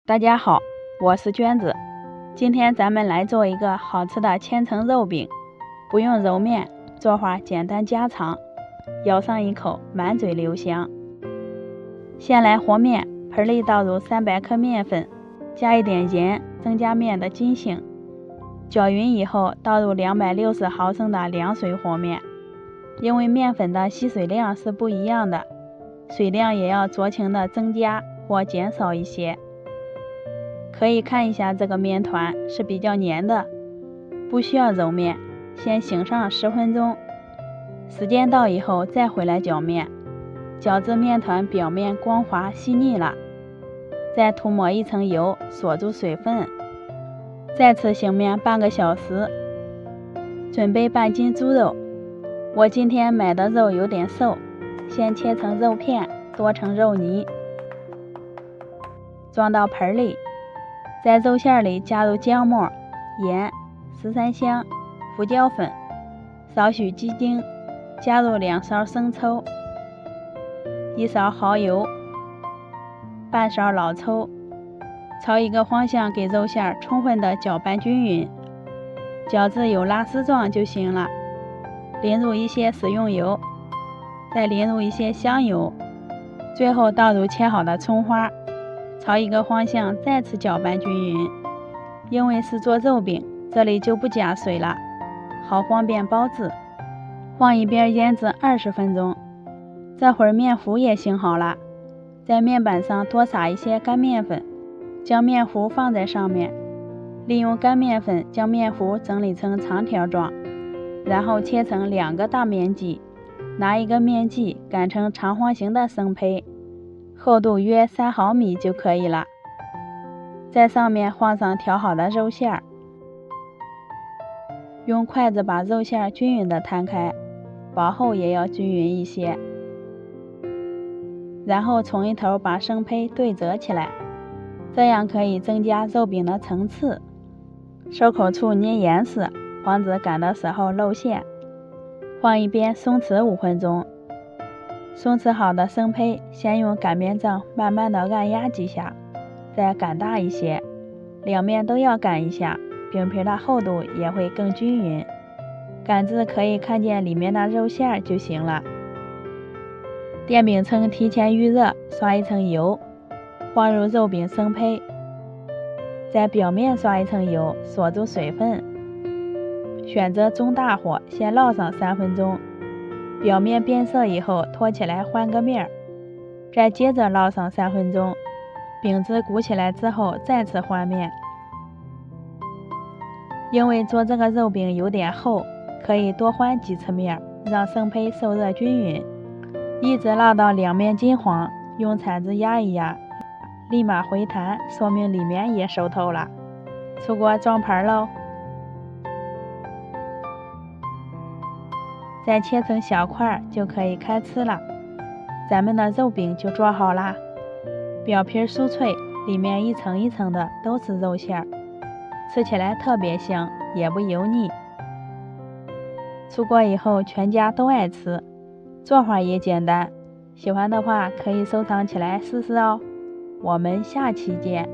大家好，我是娟子。今天咱们来做一个好吃的千层肉饼，不用揉面，做法简单家常，咬上一口满嘴留香。先来和面，盆里倒入300克面粉，加一点盐，增加面的筋性。搅匀以后，倒入260毫升的凉水和面。因为面粉的吸水量是不一样的，水量也要酌情的增加或减少一些。可以看一下这个面团是比较黏的，不需要揉面，先醒上10分钟。时间到以后再回来搅面，搅至面团表面光滑细腻了，再涂抹一层油锁住水分，再次醒面半个小时。准备半斤猪肉，我今天买的肉有点瘦，先切成肉片，剁成肉泥，装到盆里。在肉馅里加入姜末、盐、十三香、胡椒粉，少许鸡精，加入2勺生抽、1勺蚝油、半勺老抽，朝一个方向给肉馅充分的搅拌均匀，搅至有拉丝状就行了。淋入一些食用油，再淋入一些香油，最后倒入切好的葱花，朝一个方向再次搅拌均匀。因为是做肉饼，这里就不加水了，好方便包制。放一边腌制20分钟。这会儿面糊也醒好了，在面板上多撒一些干面粉，将面糊放在上面，利用干面粉将面糊整理成长条状，然后切成2个大面剂，拿一个面剂擀成长方形的生胚，厚度约3毫米就可以了。在上面放上调好的肉馅，用筷子把肉馅均匀地摊开，薄厚也要均匀一些，然后从一头把生胚对折起来，这样可以增加肉饼的层次。收口处捏严实，防止擀的时候露馅。放一边松弛5分钟。松弛好的生胚，先用擀面杖慢慢的按压几下，再擀大一些，两面都要擀一下，饼皮的厚度也会更均匀。擀至可以看见里面的肉馅就行了。电饼铛提前预热，刷一层油，放入肉饼生胚，在表面刷一层油，锁住水分。选择中大火，先烙上3分钟。表面变色以后，托起来换个面，再接着烙上3分钟。饼子鼓起来之后，再次换面。因为做这个肉饼有点厚，可以多换几次面，让生胚受热均匀。一直烙到两面金黄，用铲子压一压，立马回弹，说明里面也熟透了。出锅装盘喽。再切成小块就可以开吃了。咱们的肉饼就做好啦，表皮酥脆，里面一层一层的都是肉馅，吃起来特别香，也不油腻。出锅以后全家都爱吃，做法也简单，喜欢的话可以收藏起来试试哦。我们下期见。